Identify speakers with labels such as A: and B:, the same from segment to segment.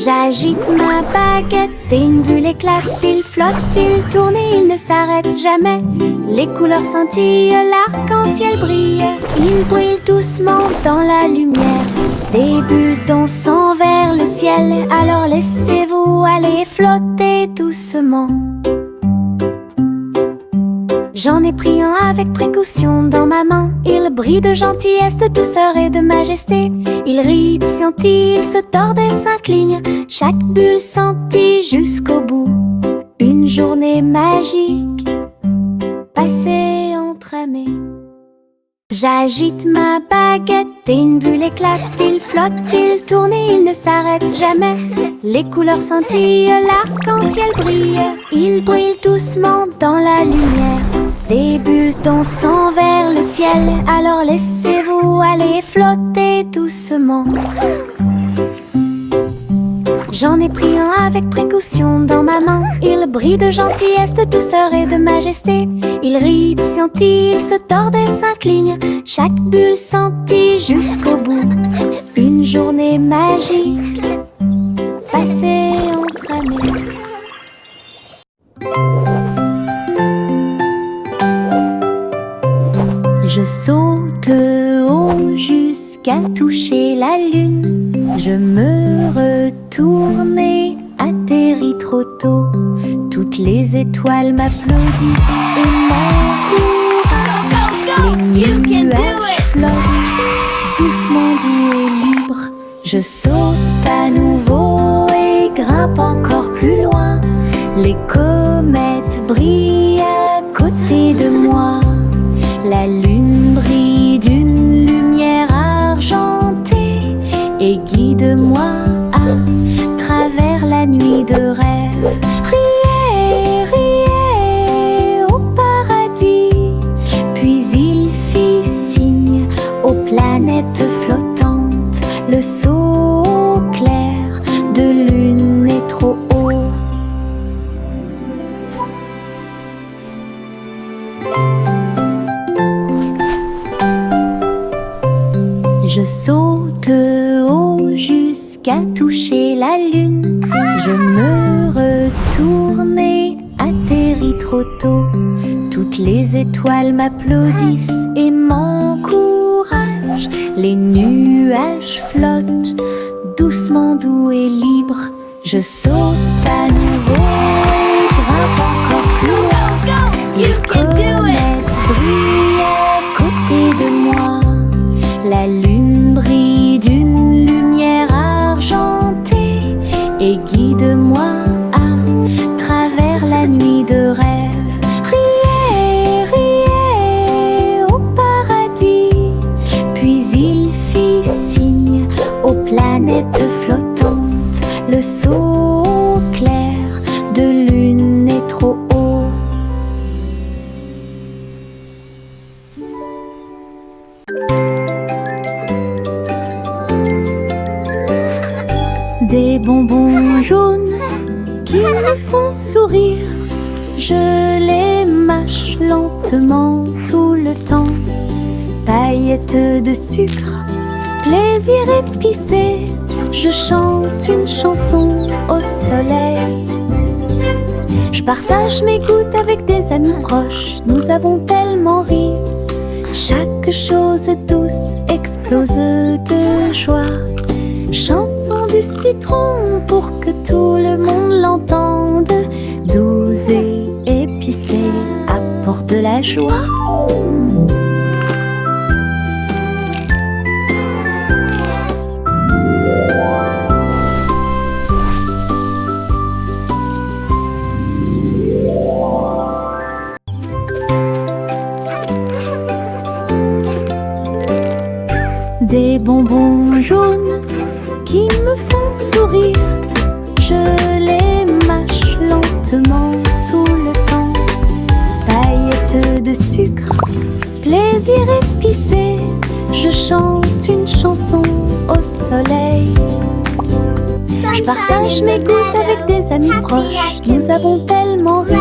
A: J'agite ma baguette et une bulle éclate. Il flotte, il tourne et il ne s'arrête jamais. Les couleurs scintillent, l'arc-en-ciel brille. Il brille doucement dans la lumière. Des bulles dansent vers le ciel. Alors laissez-vous aller flotter doucement. J'en ai pris un avec précaution dans ma main. Il brille de gentillesse, de douceur et de majesté. Il rit, scintille, il se tord et s'incline. Chaque bulle scintille jusqu'au bout. Une journée magique passée entre amis. J'agite ma baguette et une bulle éclate. Il flotte, il tourne et il ne s'arrête jamais. Les couleurs scintillent, l'arc-en-ciel brille. Il brille doucement dans la lumière. Les bulles dansent vers le ciel. Alors laissez-vous aller flotter doucement. J'en ai pris un avec précaution dans ma main. Il brille de gentillesse, de douceur et de majesté. Il rit, scintille, il se tord et s'incline. Chaque bulle scintille jusqu'au bout. Une journée magique passée entre amis. Je saute haut jusqu'à toucher la lune. Je me retourne et atterris trop tôt. Toutes les étoiles m'applaudissent et m'encouragent. Les nuages flottent doucement, doux et libres. Je saute à nouveau et grimpe encore plus loin. Les comètes brillent à côté de moi. La lune brille d'une lumière argentée et guide-moi à travers la nuit de rêve. Riez, riez au paradis. Puis il fit signe aux planètes flottantes. Le saut clair de lune est trop haut. Je saute haut jusqu'à toucher la lune. Je me retourne et atterris trop tôt. Toutes les étoiles m'applaudissent et m'encouragent. Les nuages flottent doucement, doux et libres. Je saute à nouveau et grimpe encore plus loin. Les comètes brillent à côté de moi. La lune brille d'une lumière argentée et guide-moi à travers la nuit de rêve. Riez, riez au paradis. Puis il fit signe aux planètes flottantes. Le saut clair de lune est trop haut. Des bonbons jaunes qui me font sourire. Je les mâche lentement tout le temps. Paillettes de sucre, plaisir épicé. Je chante une chanson au soleil. Je partage mes gouttes avec des amis proches. Nous avons tellement ri. Chaque chose douce explose de joie. Chanson du citron pour que tout le monde l'entende. Douce et épicée, apporte de la joie. Des bonbons jaunes qui me font sourire. Je les mâche lentement tout le temps. Paillettes de sucre, plaisir épicé. Je chante une chanson au soleil. Je partage mes gouttes avec des amis proches. Nous avons tellement ri.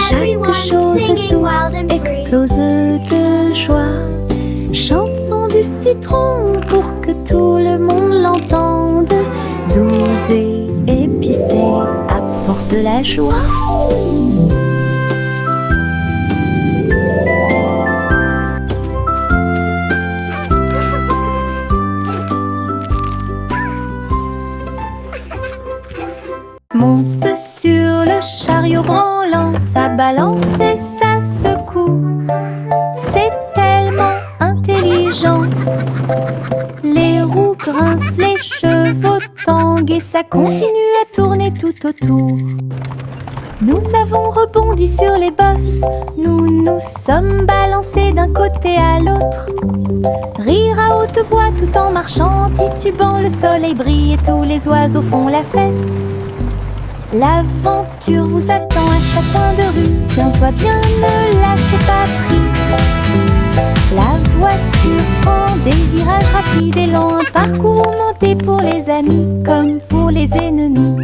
A: Chaque chose douce explose de joie. Chanson du citron pour que tout le monde l'entende. Douce et de la joie. Monte sur le chariot branlant, ça balance et ça secoue. C'est tellement intelligent. Les roues grincent, les chevaux tanguent et ça continue à tourner tout autour. Nous avons rebondi sur les bosses, nous nous sommes balancés d'un côté à l'autre. Rire à haute voix tout en marchant, titubant, le soleil brille et tous les oiseaux font la fête. L'aventure vous attend à chaque coin de rue, tiens-toi bien, ne lâche pas prise. La voiture prend des virages rapides et longs, un parcours monté pour les amis comme pour les ennemis.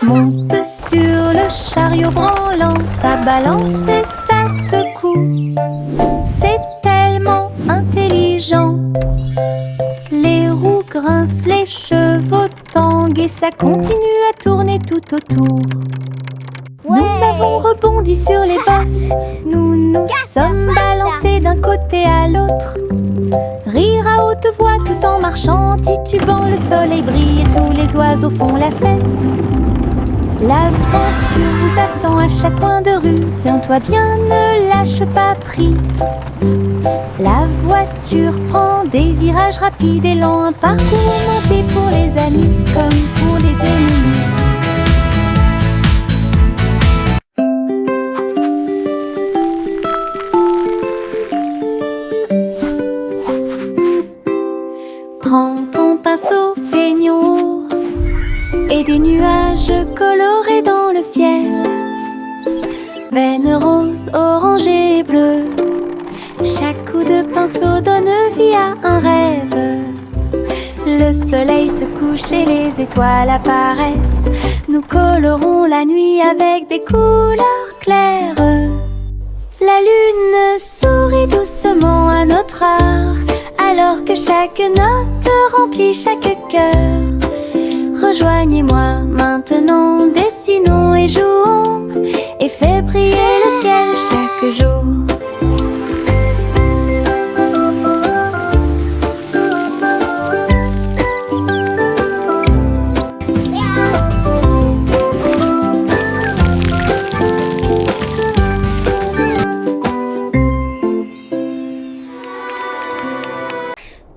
A: Monte sur le chariot branlant, ça balance et ça secoue. C'est tellement intelligent. Les roues grincent, les chevaux tanguent et ça continue à tourner tout autour. Ouais. Nous avons rebondi sur les bosses, nous nous sommes balancés d'un côté à l'autre. Rire à haute voix tout en marchant, titubant, le soleil brille et tous les oiseaux font la fête. L'aventure vous attend à chaque coin de rue, tiens-toi bien, ne lâche pas prise. La voiture prend des virages rapides et longs, un parcours monté pour les amis comme pour les ennemis. Prends ton pinceau, peignons et des nuages colorés dans le ciel. Veines roses, orangées et bleues. Chaque coup de pinceau donne vie à un rêve. Le soleil se couche et les étoiles apparaissent. Nous colorons la nuit avec des couleurs claires. La lune sourit doucement à notre art, alors que chaque note remplit chaque cœur. Rejoignez-moi maintenant, dessinons et jouons, et fais briller le ciel chaque jour.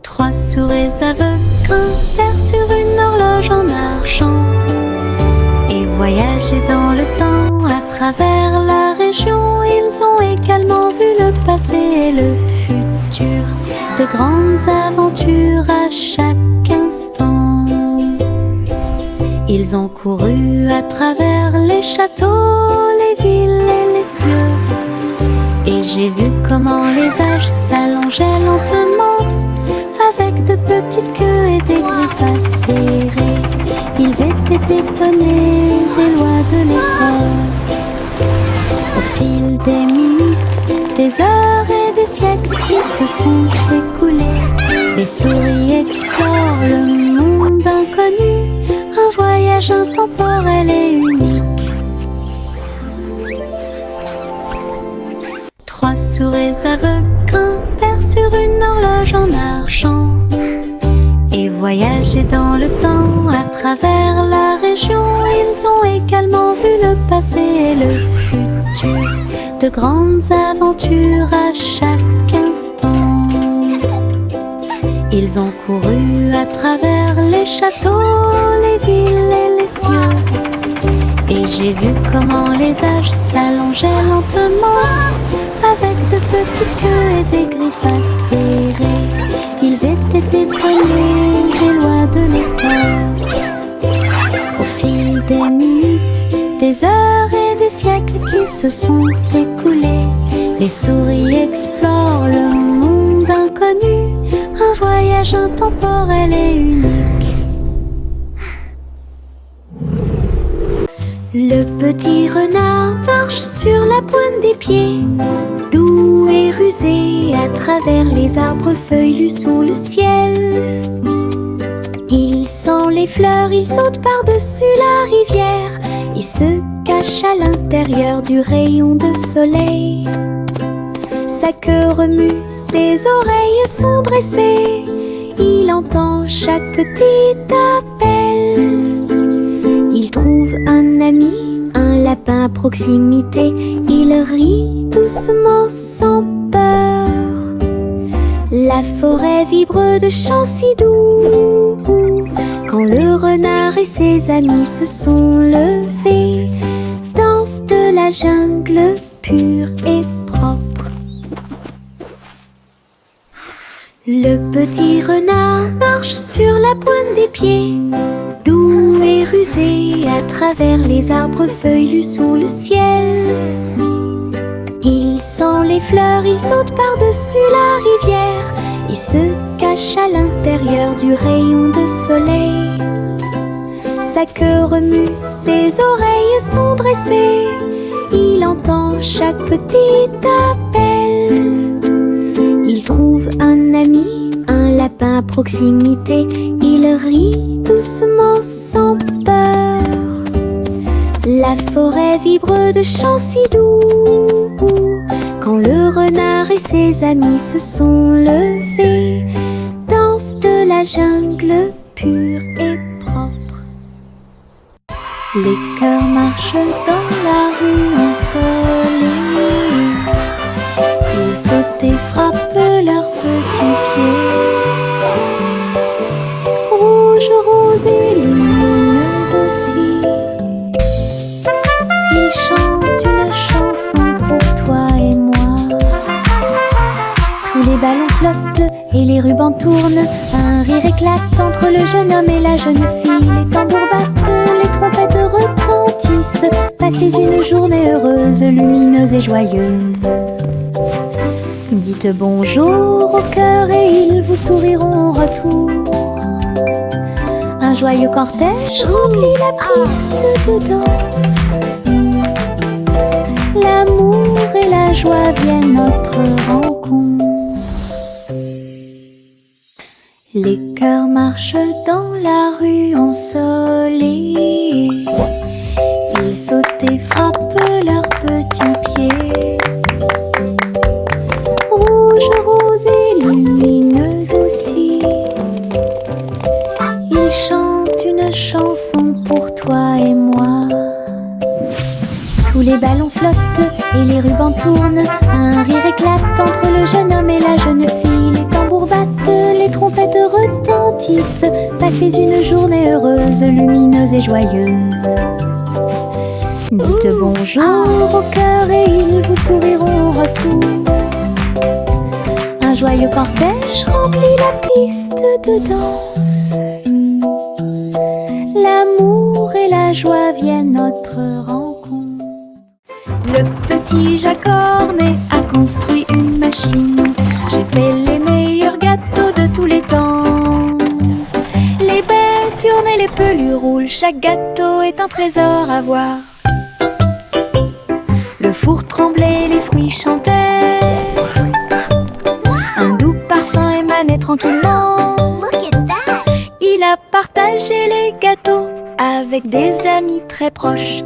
A: Trois souris aveugles grimpèrent sur une horloge en argent et voyageaient dans le temps à travers la région. Ils ont également vu le passé et le futur, de grandes aventures à chaque instant. Ils ont couru à travers les châteaux, les villes et les cieux, et j'ai vu comment les âges s'allongeaient lentement, avec de petites queues et des griffes acérées. Ils étaient étonnés des lois de l'époque. Au fil des minutes, des heures et des siècles qui se sont écoulés, les souris explorent le monde inconnu, un voyage intemporel et unique. Trois souris aveugles grimpèrent sur une horloge en argent et voyageaient dans le temps à travers la région. Ils ont également vu le passé et le futur, de grandes aventures à chaque instant. Ils ont couru à travers les châteaux, les villes et les cieux, et j'ai vu comment les âges s'allongeaient lentement, avec de petites queues et des griffes acérées. Ils étaient étonnés des lois de l'époque. Au fil des minutes, des heures et des siècles qui se sont écoulés, les souris explorent le monde inconnu, un voyage intemporel et unique. Le petit renard marche sur la pointe des pieds, doux et rusé à travers les arbres feuillus sous le ciel. Il sent les fleurs, il saute par-dessus la rivière. Il se cache à l'intérieur du rayon de soleil. Sa queue remue, ses oreilles sont dressées. Il entend chaque petit appel. Il trouve un ami, un lapin à proximité. Il rit doucement sans peur. La forêt vibre de chants si doux. Quand le renard et ses amis se sont levés, danse de la jungle pure et propre. Le petit renard marche sur la pointe des pieds, doux et rusé à travers les arbres feuillus sous le ciel. Il sent les fleurs, il saute par-dessus la rivière. Il se cache à l'intérieur du rayon de soleil. Sa queue remue, ses oreilles sont dressées. Il entend chaque petit appel. Il trouve un ami, un lapin à proximité. Il rit doucement sans peur. La forêt vibre de chants si doux. Quand le renard et ses amis se sont levés, danse de la jungle pure et propre. Les cœurs marchent dans la rue ensoleillée. Ils sautent et frappent leurs petits pieds. Rouge, rose et lumineuse aussi. Ils chantent une chanson pour toi et moi. Tous les ballons flottent et les rubans tournent. Un rire éclate entre le jeune homme et la jeune fille. Les tambours battent, les trompettes retentissent. Passez une journée heureuse, lumineuse et joyeuse. Dites bonjour au cœur et ils vous souriront en retour. Un joyeux cortège remplit la piste de danse. L'amour et la joie viennent notre rencontre. Les cœurs marchent dans la rue ensoleillée. Ils sautent et frappent leurs petits pieds. Rouge, rose et lumineuse aussi. Ils chantent une chanson pour toi et moi. Tous les ballons flottent et les rubans tournent. Un rire éclate entre le jeune homme et la jeune fille. Les tambours battent, les trompettes retentissent. Passez une journée heureuse, lumineuse et joyeuse. Dites bonjour au cœur et ils vous souriront en retour. Un joyeux cortège remplit la piste de danse. L'amour et la joie viennent notre rencontre. Le petit Jacques Cornet a construit une machine. J'ai fait les meilleurs gâteaux de tous les temps. Les baies tournent et les pelures roulent. Chaque gâteau est un trésor à voir. Le four tremblait, les fruits chantaient. Un doux parfum émanait tranquillement. Il a partagé les gâteaux avec des amis très proches.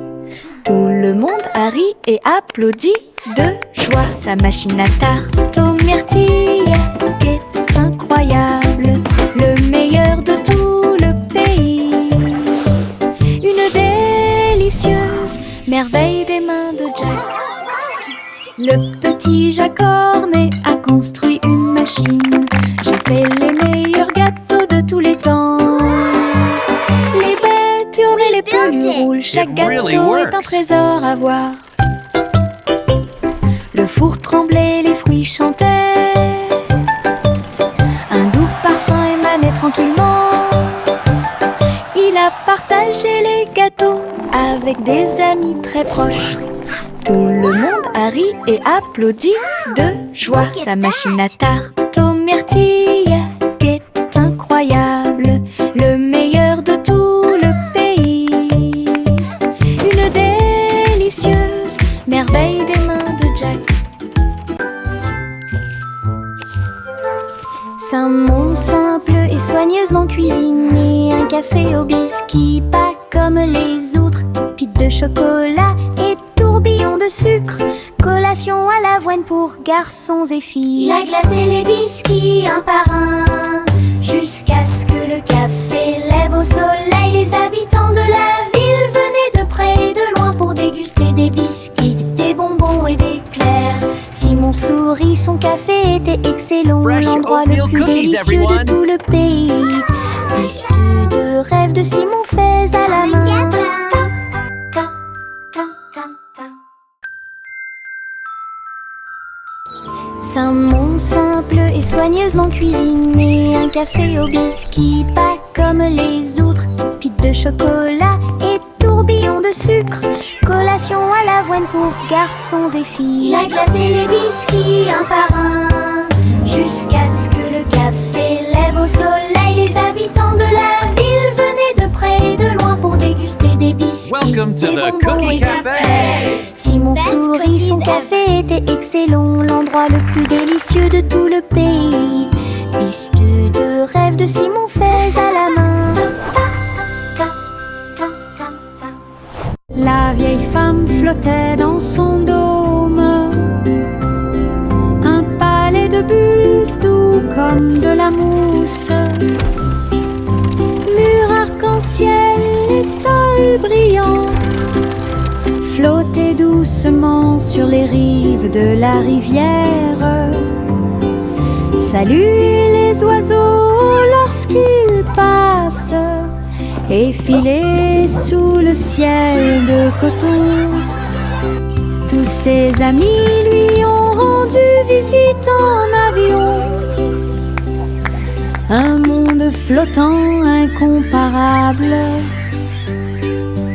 A: Tout le monde a ri et applaudi de joie. Sa machine à tarte aux myrtilles est incroyable, le meilleur de tout le pays. Une délicieuse merveille des mains de Jack. Le petit Jacques Cornet a construit une machine. J'ai fait les meilleurs gâteaux de tous les temps. Les baies tournent et les pelures roulent. Chaque gâteau est un trésor à voir. Le four tremblait, les fruits chantaient. Un doux parfum émanait tranquillement. Il a partagé les gâteaux avec des amis très proches. Tout le monde a ri et applaudi de joie. Sa machine à tarte aux myrtilles est incroyable, le meilleur de tout le pays. Une délicieuse merveille des mains de Jack. Saumon simple et soigneusement cuisiné, un café au biscuit, pas comme les autres. Pite de chocolat et tourbillon de sucre. Collation à l'avoine pour garçons et filles. La glace et les biscuits un par un, jusqu'à ce que le café lève au soleil. Les habitants de la ville venaient de près et de loin pour déguster des biscuits, des bonbons et des éclairs. Simon sourit, son café était excellent.
B: Fresh
A: L'endroit le
B: oatmeal
A: plus
B: cookies,
A: délicieux
B: everyone.
A: de tout le pays. Biscuits de rêve de Simon faits à la main. Saumon simple et soigneusement cuisiné. Un café au biscuit, pas comme les autres. Pite de chocolat et tourbillon de sucre. Collation à l'avoine pour garçons et filles. La glace et les biscuits un par un, jusqu'à ce que le café lève au soleil. Les habitants de la ville venaient de près et de loin pour déguster des biscuits,
B: Welcome to
A: des
B: the
A: bonbons
B: Cookie
A: et des
B: Cafe.
A: crêpes. Simon
C: Best
A: sourit, son
C: cookies
A: café était excellent. L'endroit le plus délicieux de tout le pays. Biscuits de rêve de Simon faits à la main. La vieille femme flottait dans son dôme, un palais de bulles doux comme de la mousse. Murs arc-en-ciel et sol brillant flottaient doucement sur les rives de la rivière. Saluez les oiseaux lorsqu'ils passent, effilés sous le ciel de coton. Tous ses amis lui ont rendu visite en avion. Un monde flottant incomparable.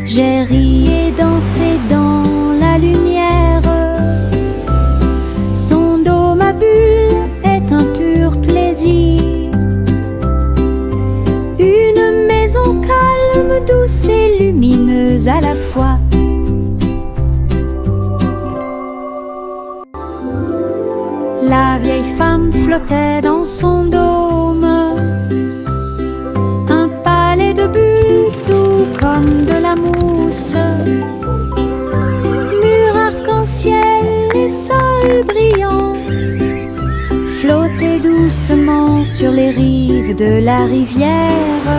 A: J'ai ri et dansé dans la lumière. Son dôme à bulles est un pur plaisir. Une maison calme, douce et lumineuse à la fois. La vieille femme flottait dans son dôme, un palais de bulles doux comme de la mousse. Murs arc-en-ciel et sol brillant flottaient doucement sur les rives de la rivière.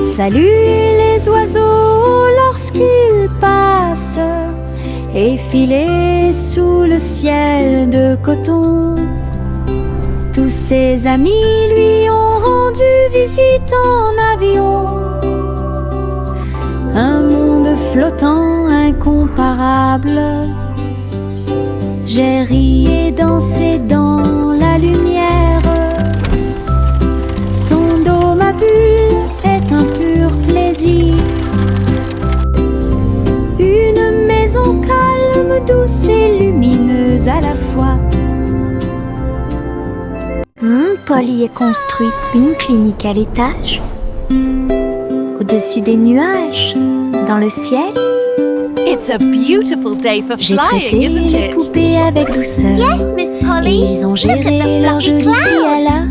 A: Saluez les oiseaux lorsqu'ils passent, effilés sous le ciel de coton. Tous ses amis lui ont rendu visite en avion. Un monde flottant incomparable. J'ai ri et dansé dans la lumière. Son dôme à bulles est un pur plaisir. Une maison calme, douce et lumineuse à la fois. Paul y a construit une clinique à l'étage, au-dessus des nuages, dans le ciel.
C: It's a beautiful day for
A: J'ai
C: flying,
A: traité
C: isn't
A: les
C: it?
A: poupées avec douceur.
C: Yes, Miss
A: Et
C: Polly.
A: ils ont
C: Look at
A: géré
C: the
A: leur
C: fluffy
A: jeu d'ici à là.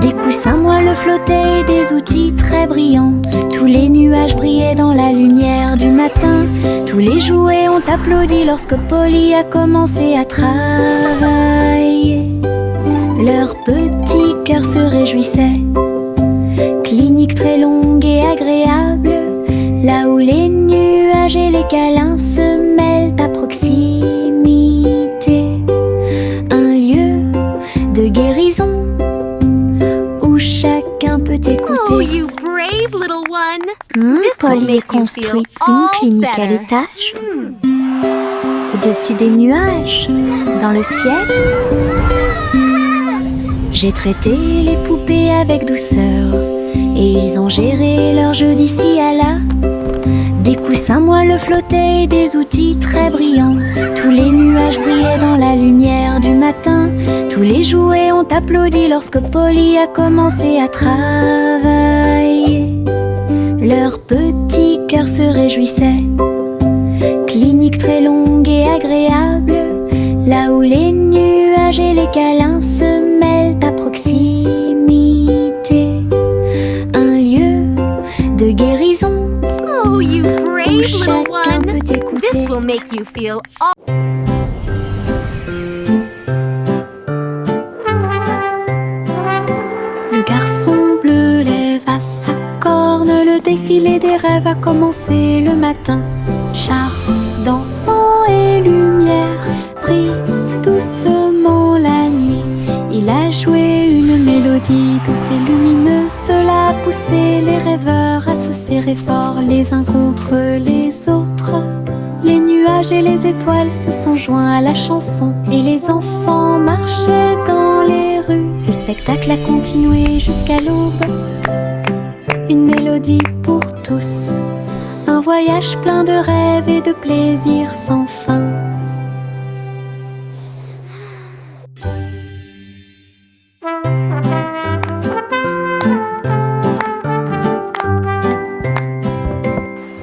A: Des coussins moelleux flottaient et des outils très brillants. Tous les nuages brillaient dans la lumière du matin. Tous les jouets ont applaudi lorsque Polly a commencé à travailler. Leur petit cœur se réjouissait. Clinique très longue et agréable, là où les nuages et les câlins se mêlent à proximité. Un lieu de guérison où chacun peut écouter.
C: Oh, you brave little one. This will
A: Polly a
C: make you
A: construit
C: feel
A: une
C: all
A: clinique à
C: better.
A: l'étage, au-dessus des nuages, dans le ciel. J'ai traité les poupées avec douceur et ils ont géré leur jeu d'ici à là. Des coussins moelleux flottaient et des outils très brillants. Tous les nuages brillaient dans la lumière du matin. Tous les jouets ont applaudi lorsque Polly a commencé à travailler. Leur petit cœur se réjouissait. Clinique très longue et agréable, là où les nuages et les câlins se mêlent à proximité. Un
C: make you feel all...
A: Le garçon bleu lève à sa corne, le défilé des rêves a commencé le matin. Charles, dansant et lumière, brille doucement la nuit. Il a joué une mélodie douce et lumineuse, cela a poussé les rêveurs à se serrer fort les uns contre les autres. Les nuages et les étoiles se sont joints à la chanson et les enfants marchaient dans les rues. Le spectacle a continué jusqu'à l'aube. Une mélodie pour tous, un voyage plein de rêves et de plaisirs sans fin.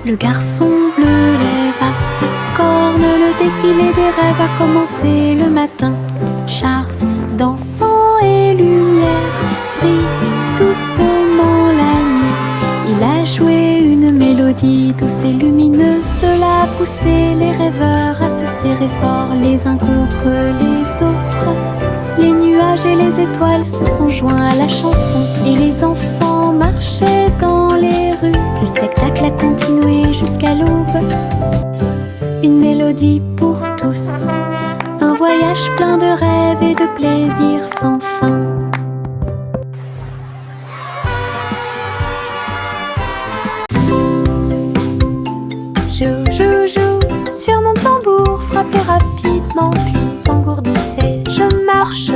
A: Le garçon bleu lève à sa corne, le défilé des rêves a commencé le matin. Charles, dansant et lumière, brille doucement la nuit. Il a joué une mélodie douce et lumineuse, cela a poussé les rêveurs à se serrer fort les uns contre les autres. Les nuages et les étoiles se sont joints à la chanson et les enfants marchaient dans les rues. Le spectacle a continué jusqu'à l'aube. Une mélodie pour tous, un voyage plein de rêves et de plaisirs sans fin. Joue sur mon tambour, frappez rapidement puis engourdissez. Je marche,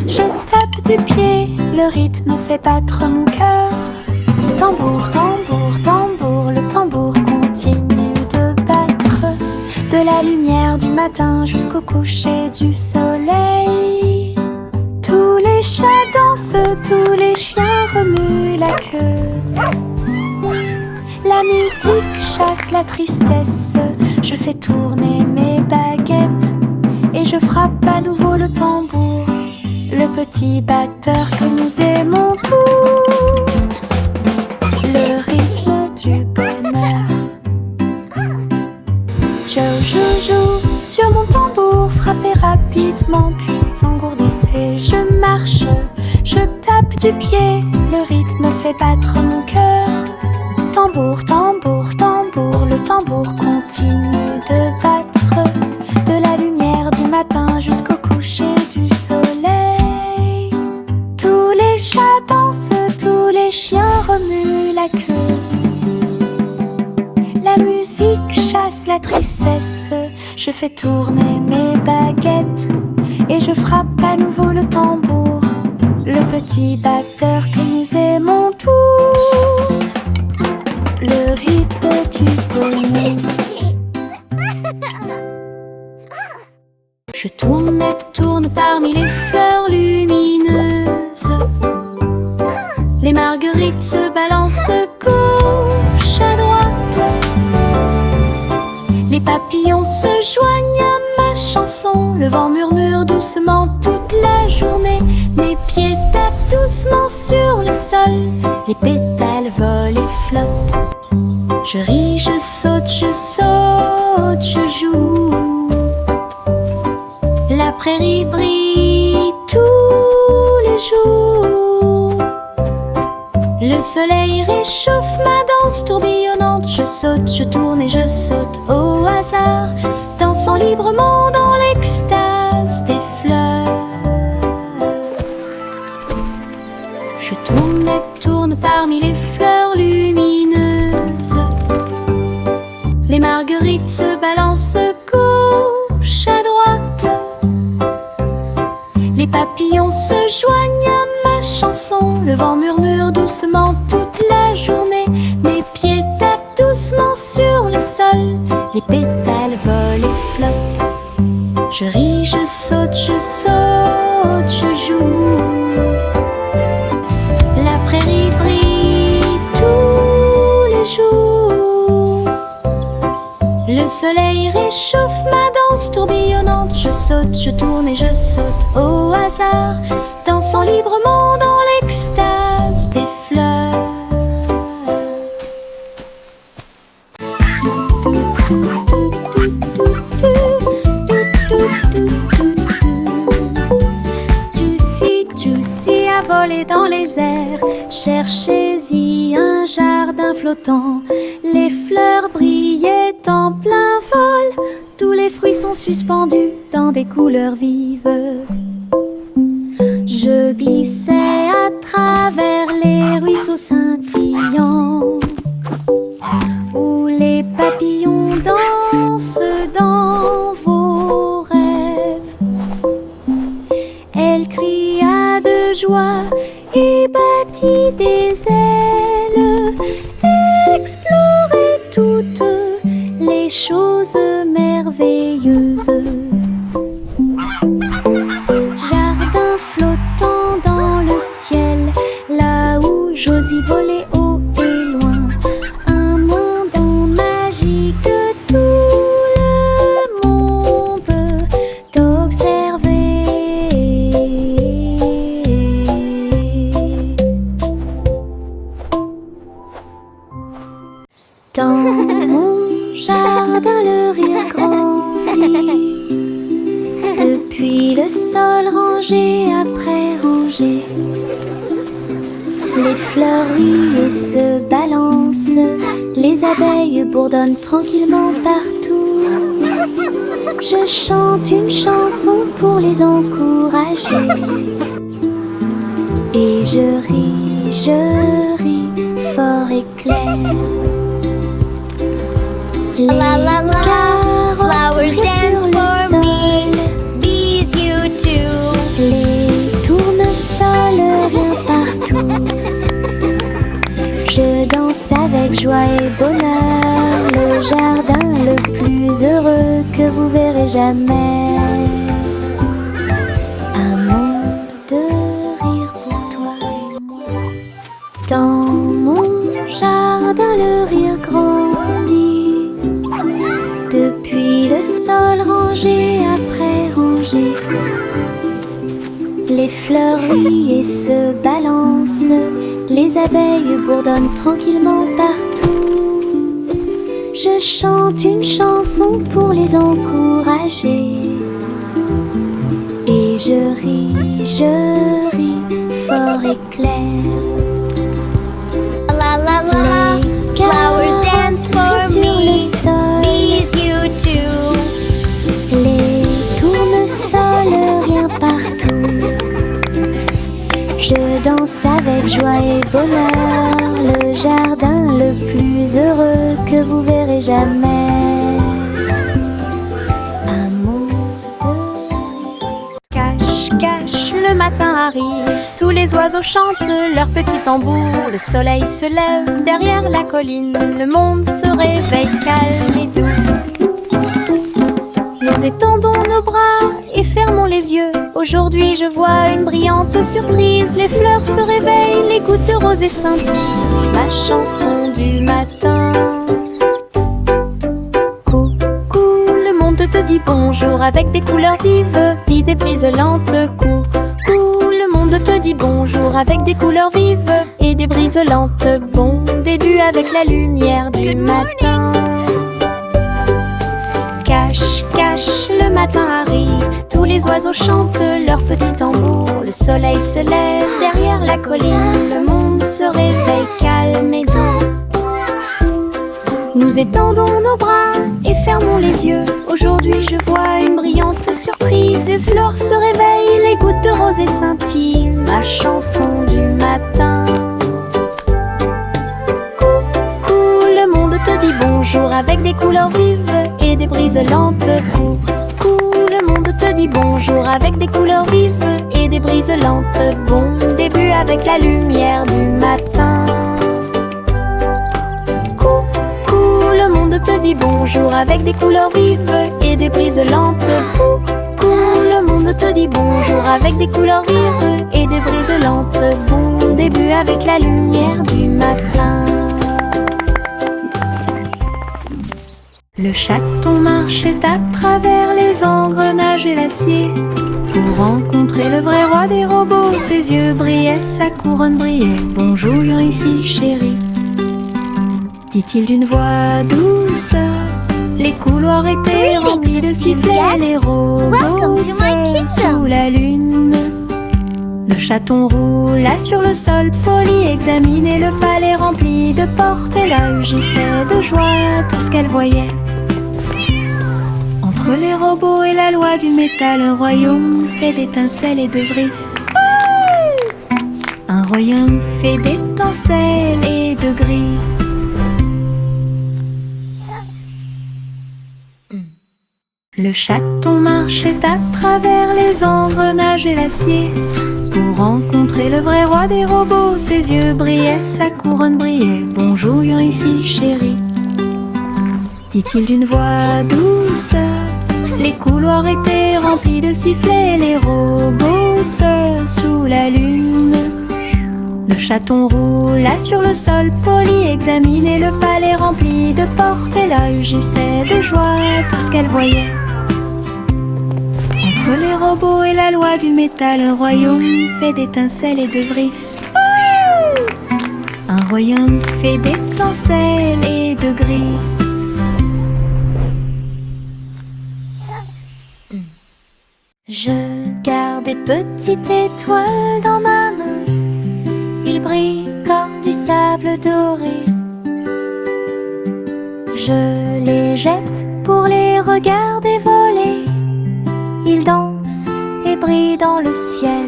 A: je tape du pied, le rythme fait battre mon cœur. Tambour, tambour, tambour, le tambour continue de battre. De la lumière du matin jusqu'au coucher du soleil. Tous les chats dansent, tous les chiens remuent la queue. La musique chasse la tristesse, je fais tourner mes baguettes et je frappe à nouveau le tambour, le petit batteur que nous aimons tous. Le rythme du bonheur. Joue sur mon tambour, frappez rapidement puis engourdissez. Je marche, je tape du pied, le rythme fait battre mon cœur. Tambour, tambour, tambour, le tambour continue de battre. De la lumière du matin jusqu'au coucher du soleil. Tous les chats dansent, tous les chiens remuent la queue. La musique chasse la tristesse, je fais tourner mes baguettes et je frappe à nouveau le tambour, le petit batteur que nous aimons tous. Le rythme du bonheur. Je tourne et tourne parmi les fleurs lumineuses. Les marguerites se balancent gauche à droite. Les papillons se joignent à ma chanson. Le vent murmure doucement toute la journée. Mes pieds tapent doucement sur le sol. Les pétales volent et flottent. Je ris, je saute, je joue. La prairie brille tous les jours. Le soleil réchauffe ma danse tourbillonnante. Je saute, je tourne et je saute au hasard, dansant librement dans l'extase des fleurs. Je tourne et tourne parmi les fleurs lumineuses. Les marguerites se balancent gauche à droite. Les papillons se joignent à ma chanson. Le vent murmure doucement toute la journée. Mes pieds tapent doucement sur le sol. Les pétales volent et flottent. Je ris, je saute, je joue. La prairie brille tous les jours. Le soleil réchauffe ma danse tourbillonnante. Je saute, je tourne et je saute au hasard, dansant librement dans l'extase des fleurs. cherchez-y un jardin flottant. Les fleurs brillaient en plein vol. Tous les fruits sont suspendus dans des couleurs vives. Je glissais à travers les ruisseaux scintillants, où les papillons dansent dans vos rêves. Elle cria de joie et battit des ailes, explorait toutes les choses merveilleuses. Jardin flottant dans le ciel, là où j'ose y voler haut et loin. Un monde magique, tout le monde t'observait. Dans mon jardin, le rire grandit. Depuis le sol, rangé après rangé, les fleurs rient et se balancent. Les abeilles bourdonnent tranquillement partout. Je chante une chanson pour les encourager. Et je ris fort et clair. Les
C: Flowers dance for me. Bees, you too.
A: Les tournesols rien partout. Je danse avec joie et bonheur. Le jardin le plus heureux que vous verrez jamais. Un monde de rire pour toi et moi. Dans mon jardin, le rire grandit. Depuis le sol, rangé après rangé, les fleurs rient et se balancent. Les abeilles bourdonnent tranquillement partout. Je chante une chanson pour les encourager. Et je ris fort et clair.
C: La la la. Flowers dance for me. Bees, you too.
A: Les tournesols rien partout. Je danse avec joie et bonheur. Le jardin le plus heureux que vous verrez jamais. Un monde de rire.
C: Cache, cache, le matin arrive. Tous les oiseaux chantent leur petit tambour. Le soleil se lève derrière la colline. Le monde se réveille calme et doux. Nous étendons nos bras et fermons les yeux. Aujourd'hui je vois une brillante surprise. Les fleurs se réveillent, les gouttes de rosée scintillent. Ma chanson du matin. Coucou, le monde te dit bonjour avec des couleurs vives, vives et briselantes. Coucou, le monde te dit bonjour avec des couleurs vives et des briselantes. Bon début avec la lumière du matin. Cache, cache, le matin arrive. Tous les oiseaux chantent leur petit tambour. Le soleil se lève derrière la colline. Le monde se réveille calme et doux. Nous étendons nos bras et fermons les yeux. Aujourd'hui je vois une brillante surprise. Les fleurs se réveillent, les gouttes de rosée scintillent. Ma chanson du matin. Coucou, le monde te dit bonjour avec des couleurs vives et des briselantes. Coucou, le monde te dit bonjour avec des couleurs vives et des briselantes. Bon début avec la lumière du matin. Coucou, le monde te dit bonjour avec des couleurs vives et des briselantes. Coucou, le monde te dit bonjour avec des couleurs vives et des briselantes. Bon début avec la lumière du matin.
A: Le chaton marchait à travers les engrenages et l'acier pour rencontrer le vrai roi des robots. Ses yeux brillaient, sa couronne brillait. Bonjour ici chérie, dit-il d'une voix douce. Les couloirs étaient remplis de sifflets. Les robots sous la lune Le chaton roula sur le sol poli, examinait le palais rempli de portes, et là rugissait de joie tout ce qu'elle voyait. Entre les robots et la loi du métal, un royaume fait d'étincelles et de bris. Un royaume fait d'étincelles et de gris. Le chaton marchait à travers les engrenages et l'acier pour rencontrer le vrai roi des robots. Ses yeux brillaient, sa couronne brillait. « Bonjour, ici, chérie », dit-il d'une voix douce. Les couloirs étaient remplis de sifflets, les robots seuls sous la lune. Le chaton roula sur le sol poli, examinait le palais rempli de portes, et là rugissait de joie tout ce qu'elle voyait. Entre les robots et la loi du métal, un royaume fait d'étincelles et de bris. Un royaume fait d'étincelles et de gris. Je garde des petites étoiles dans ma main. Ils brillent comme du sable doré. Je les jette pour les regarder voler. Ils dansent et brillent dans le ciel.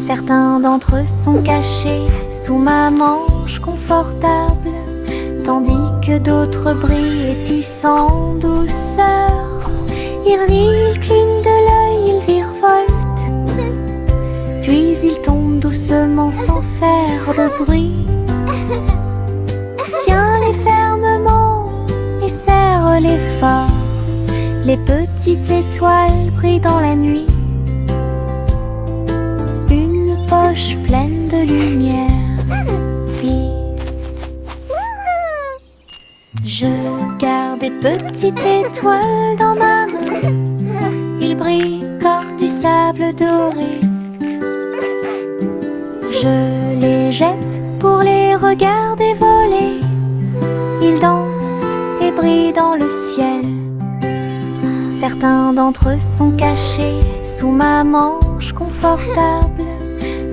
A: Certains d'entre eux sont cachés sous ma manche confortable, tandis que d'autres brillent et tissent en douceur. Ils rient, ils clignent de l'œil, ils virevoltent, puis ils tombent doucement sans faire de bruit. Tiens-les fermement et serre-les fort. Les petites étoiles brillent dans la nuit. Une poche pleine de lumière vive. Je garde des petites étoiles dans ma main. Ils brillent comme du sable doré. Je les jette pour les regarder voler. Ils dansent et brillent dans le ciel. Certains d'entre eux sont cachés sous ma manche confortable,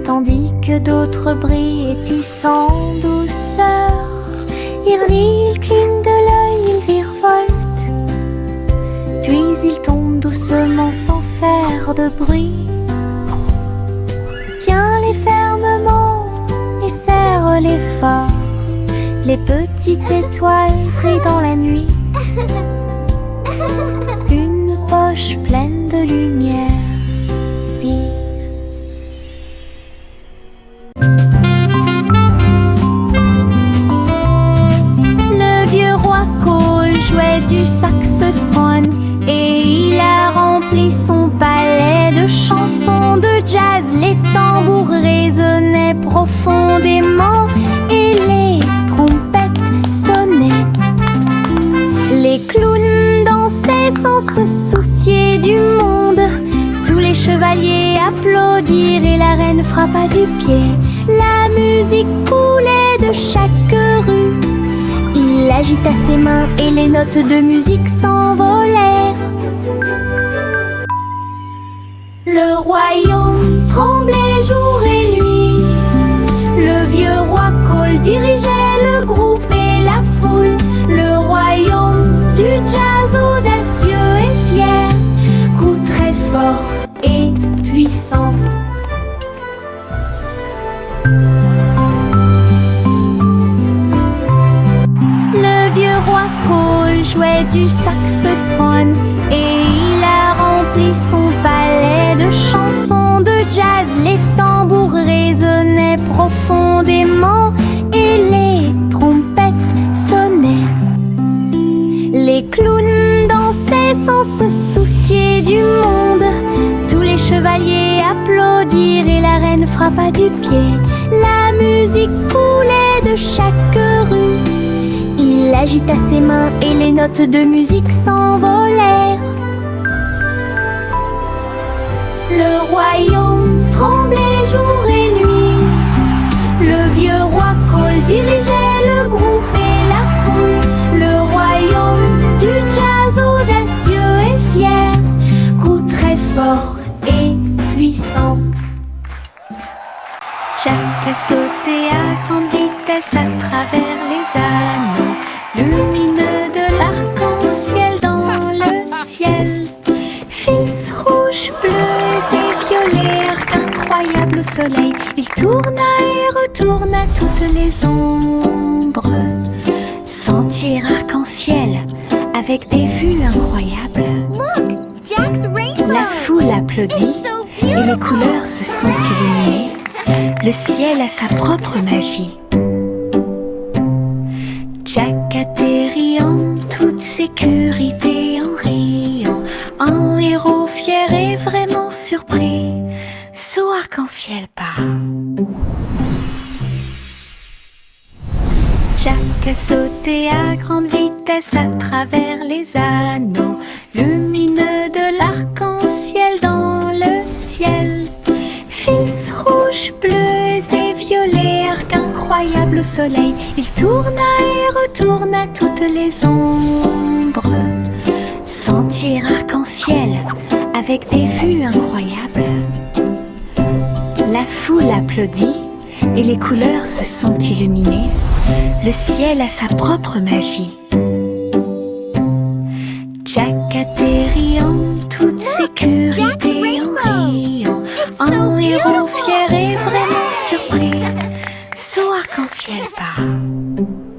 A: tandis que d'autres brillent et tissent en douceur. Ils rient, ils clignent de l'œil, ils virevoltent, puis ils tombent doucement sans faire de bruit. Tiens-les fermement et serre-les fort. Les petites étoiles brillent dans la nuit. Une poche pleine de lumière vive. Le vieux roi Cole jouait du saxophone et il a rempli son palais de chansons de jazz. Les tambours résonnaient profondément et les trompettes sonnaient. Les clowns dansaient sans se soucier du monde. Tous les chevaliers applaudirent et la reine frappa du pied. La musique coulait de chaque rue. Il agita ses mains et les notes de musique s'envolèrent. Le royaume tremblait jour et nuit. Le vieux roi Cole dirigeait le groupe et la foule. Le royaume du jazz audacieux et fier, coup très fort et puissant. Le vieux roi Cole jouait du saxophone et il a rempli son palais de chansons de jazz. Les tambours résonnaient profondément et les trompettes sonnaient. Les clowns dansaient sans se soucier du monde. Tous les chevaliers applaudirent et la reine frappa du pied. La musique coulait de chaque rue. Il agita ses mains et les notes de musique s'envolèrent. Le royaume tremblait jour et nuit. Le vieux roi Cole dirigeait le groupe et la foule. Le royaume du jazz audacieux et fier, coup très fort et puissant. vitesse à travers les anneaux lumineux de l'arc-en-ciel dans le ciel. Fils rouges, bleus et violets, arc incroyable au soleil. Il tourna et retourna toutes les ombres. Sentier arc-en-ciel avec des vues incroyables.
B: Look, Jack's rainbow.
A: La foule applaudit et les couleurs se sont illuminées. Le ciel a sa propre magie. Jack atterrit en toute sécurité en riant, un héros fier et vraiment surpris. Saut arc-en-ciel part. Jack a sauté à grande vitesse à travers les anneaux lumineux de l'arc-en-ciel dans le ciel. Fils rouges, bleus et violets, arc incroyable au soleil. Il tourna et retourna toutes les ombres. Sentier arc-en-ciel avec des vues incroyables. La foule applaudit et les couleurs se sont illuminées. Le ciel a sa propre magie. Jack atterrit en toute sécurité en riant, un héros fier et vraiment surpris. Saut arc-en-ciel part.